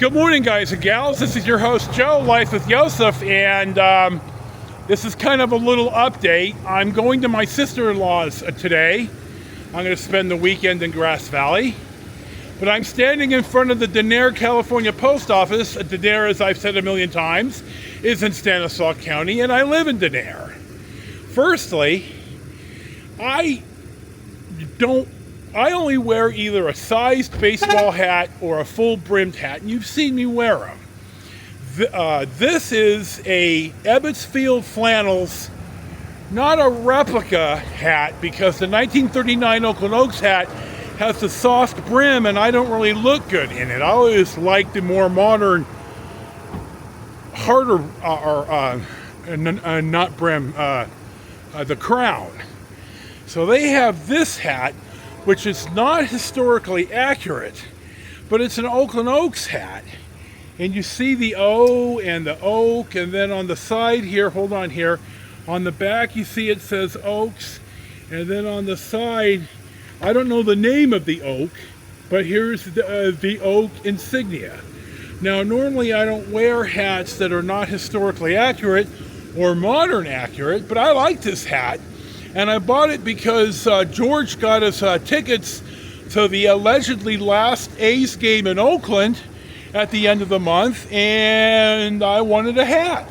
Good morning, guys and gals. This is your host, Joe, Life with Yosef, and this is kind of a little update. I'm going to my sister-in-law's today. I'm going to spend the weekend in Grass Valley. But I'm standing in front of the Denair, California post office. Denair, as I've said a million times, is in Stanislaus County, and I live in Denair. Firstly, I only wear either a sized baseball hat or a full-brimmed hat, and you've seen me wear them. This is a Ebbets Field Flannels, not a replica hat, because the 1939 Oakland Oaks hat has the soft brim, and I don't really look good in it. I always like the more modern, harder, not brim, the crown. So they have this hat, which is not historically accurate, but it's an Oakland Oaks hat. And you see the O and the oak, and then on the side here, hold on here, on the back you see it says Oaks, and then on the side, I don't know the name of the oak, but here's the oak insignia. Now normally I don't wear hats that are not historically accurate or modern accurate, but I like this hat. And I bought it because George got us tickets to the allegedly last A's game in Oakland at the end of the month, and I wanted a hat.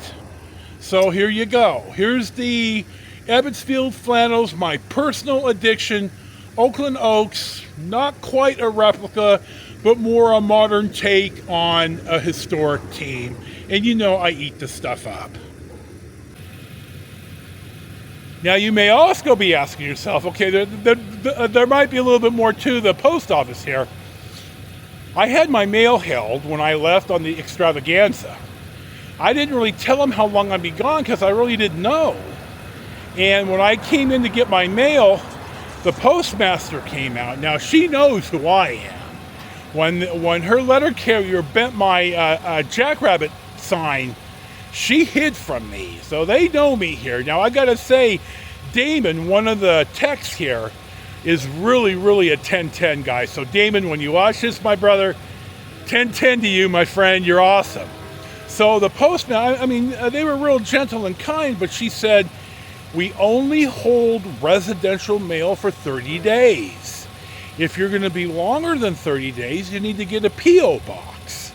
So here you go. Here's the Ebbets Field Flannels, my personal addiction, Oakland Oaks, not quite a replica, but more a modern take on a historic team. And you know I eat this stuff up. Now, you may also be asking yourself, okay, there might be a little bit more to the post office here. I had my mail held when I left on the extravaganza. I didn't really tell them how long I'd be gone because I really didn't know. And when I came in to get my mail, the postmaster came out. Now, she knows who I am. When her letter carrier bent my jackrabbit sign, she hid from me, so they know me here. Now, I gotta say, Damon, one of the techs here, is really, really a 10-10 guy. So, Damon, when you watch this, my brother, 10-10 to you, my friend. You're awesome. So, the postman, they were real gentle and kind, but she said, we only hold residential mail for 30 days. If you're gonna be longer than 30 days, you need to get a P.O. box.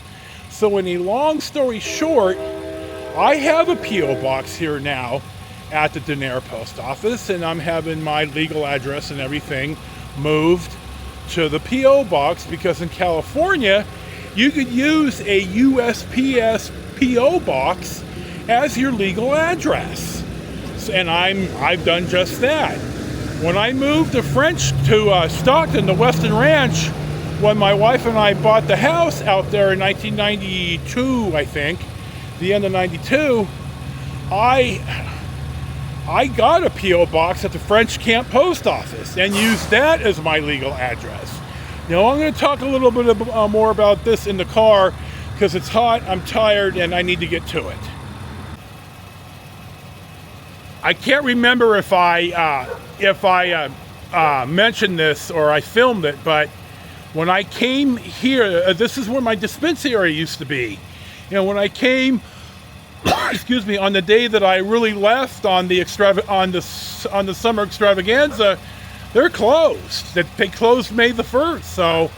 So, in a long story short, I have a P.O. box here now at the Denair post office, and I'm having my legal address and everything moved to the P.O. box, because in California, you could use a USPS P.O. box as your legal address. And I've done just that. When I moved to Stockton, the Weston Ranch, when my wife and I bought the house out there in 1992, I think, the end of 92, I got a P.O. box at the French Camp Post Office and used that as my legal address. Now, I'm going to talk a little bit more about this in the car because it's hot, I'm tired, and I need to get to it. I can't remember if I mentioned this or I filmed it, but when I came here, this is where my dispensary used to be. You know, when I came, excuse me, on the day that I really left on the summer extravaganza, they're closed. They closed May the 1st. So,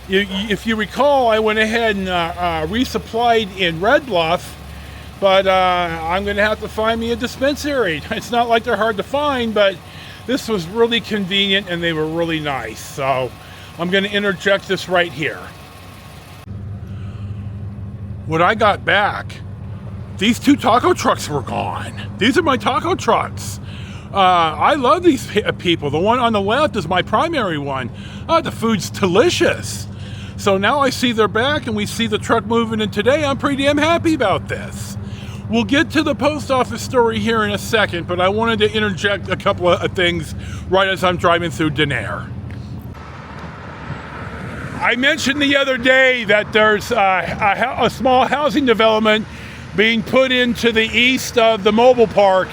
if you recall, I went ahead and resupplied in Red Bluff, but I'm going to have to find me a dispensary. It's not like they're hard to find, but this was really convenient and they were really nice. So, I'm going to interject this right here. When I got back, these two taco trucks were gone. These are my taco trucks. I love these people. The one on the left is my primary one. The food's delicious. So now I see they're back and we see the truck moving in today. I'm pretty damn happy about this. We'll get to the post office story here in a second, but I wanted to interject a couple of things right as I'm driving through Denair. I mentioned the other day that there's a small housing development being put into the east of the mobile park.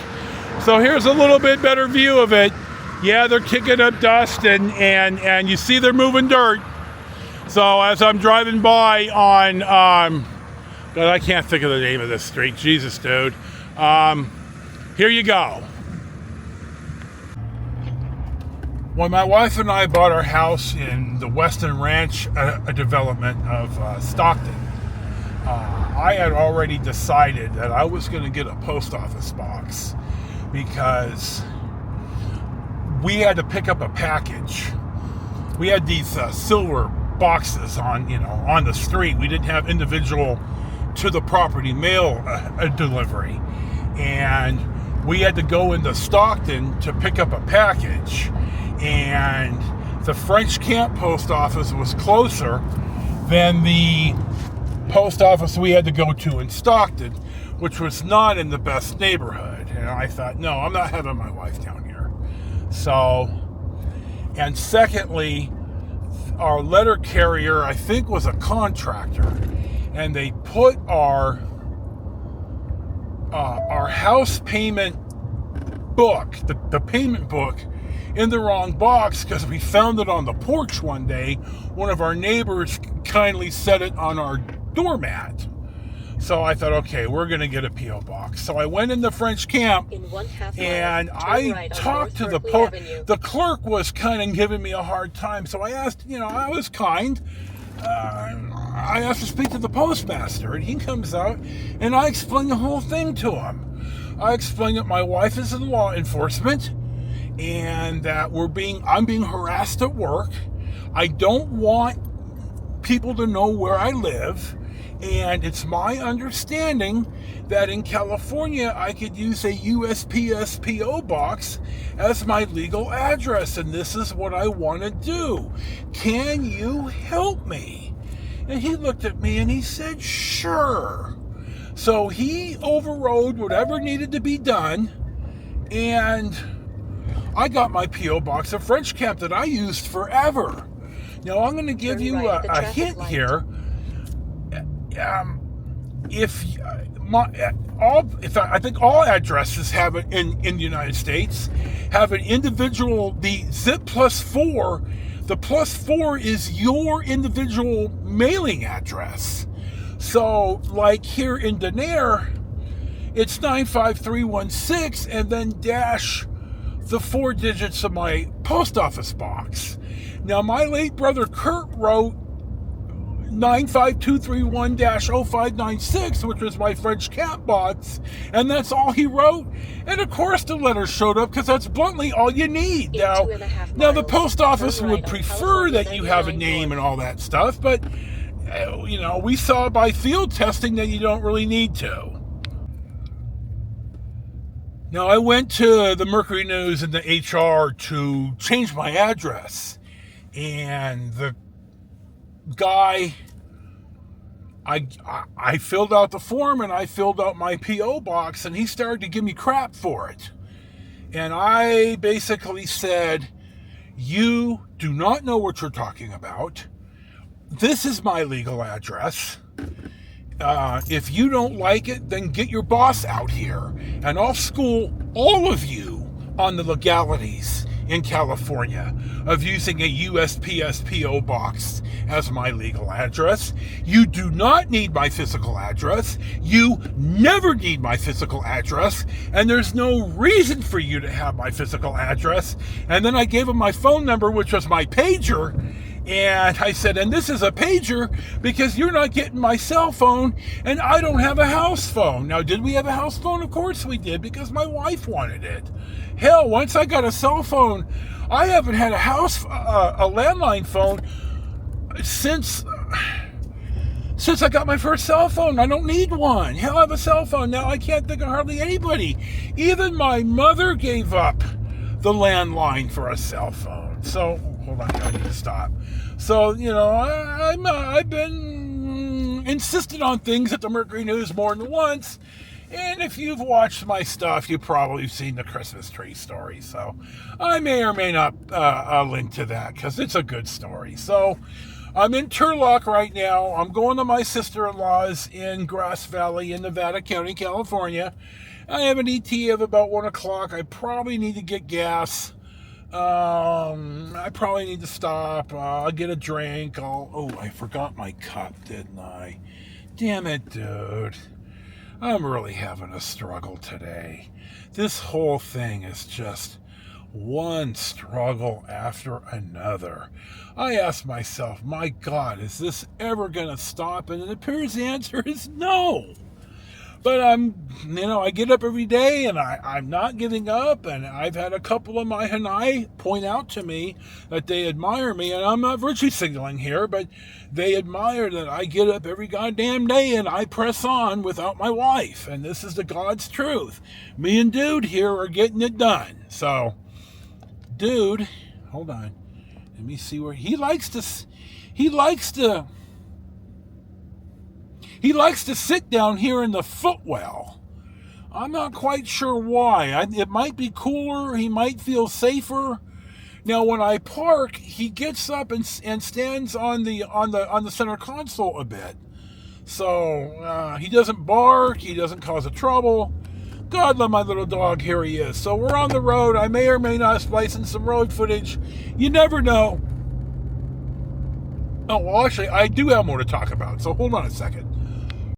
So here's a little bit better view of it. Yeah, they're kicking up dust and you see they're moving dirt. So as I'm driving by on, God, I can't think of the name of this street. Jesus, dude. Here you go. When my wife and I bought our house in the Weston Ranch, a development of Stockton, I had already decided that I was going to get a post office box because we had to pick up a package. We had these silver boxes on the street. We didn't have individual to the property mail delivery, and we had to go into Stockton to pick up a package. And the French Camp post office was closer than the post office we had to go to in Stockton, which was not in the best neighborhood. And I thought, no, I'm not having my wife down here. So, and secondly, our letter carrier, I think, was a contractor, and they put our house payment book, the payment book, in the wrong box because we found it on the porch one day. One of our neighbors kindly set it on our doormat. So I thought, okay, we're going to get a P.O. box. So I went in the French Camp, and I talked to the clerk was kind of giving me a hard time. So I asked, I was kind. I asked to speak to the postmaster, and he comes out, and I explained the whole thing to him. I explained that my wife is in law enforcement, and that I'm being harassed at work. I don't want people to know where I live, and it's my understanding that in California I could use a USPS PO box as my legal address, and this is what I want to do. Can you help me? And he looked at me and he said, sure. So he overrode whatever needed to be done, and I got my P.O. box of French Camp that I used forever. Now, I'm going to give you a hint here. I think all addresses have it in the United States have an individual, the zip +4. The +4 is your individual mailing address. So, like here in Denair, it's 95316 and then dash the 4 digits of my post office box. Now, my late brother Kurt wrote 95231-0596, which was my French Camp box, and that's all he wrote. And of course the letter showed up because that's bluntly all you need. Now the post office would prefer that you have a name and all that stuff, but we saw by field testing that you don't really need to. Now, I went to the Mercury News and the HR to change my address, and the guy, I filled out the form and I filled out my P.O. box, and he started to give me crap for it. And I basically said, you do not know what you're talking about. This is my legal address. If you don't like it, then get your boss out here, and I'll school all of you on the legalities in California of using a USPS PO box as my legal address. You do not need my physical address. You never need my physical address, and there's no reason for you to have my physical address. And then I gave him my phone number, which was my pager. And I said, and this is a pager because you're not getting my cell phone, and I don't have a house phone. Now, did we have a house phone? Of course we did, because my wife wanted it. Hell, once I got a cell phone, I haven't had a landline phone since I got my first cell phone. I don't need one. Hell, I have a cell phone. Now I can't think of hardly anybody. Even my mother gave up the landline for a cell phone. So, hold on, I need to stop. So, I've been insistent on things at the Mercury News more than once. And if you've watched my stuff, you've probably seen the Christmas tree story. So I may or may not link to that because it's a good story. So I'm in Turlock right now. I'm going to my sister-in-law's in Grass Valley in Nevada County, California. I have an ETA of about 1 o'clock. I probably need to get gas. I probably need to stop. I'll get a drink. I forgot my cup, didn't I? Damn it, dude. I'm really having a struggle today. This whole thing is just one struggle after another. I ask myself, my God, is this ever going to stop? And it appears the answer is no. But I get up every day and I'm not giving up. And I've had a couple of my Hanai point out to me that they admire me. And I'm not virtue signaling here, but they admire that I get up every goddamn day and I press on without my wife. And this is the God's truth. Me and Dude here are getting it done. So, Dude, hold on. Let me see where he likes to sit down here in the footwell. I'm not quite sure why. It might be cooler. He might feel safer. Now, when I park, he gets up and stands on the center console a bit. So he doesn't bark. He doesn't cause a trouble. God love my little dog. Here he is. So we're on the road. I may or may not splice in some road footage. You never know. Oh, well, actually, I do have more to talk about. So hold on a second.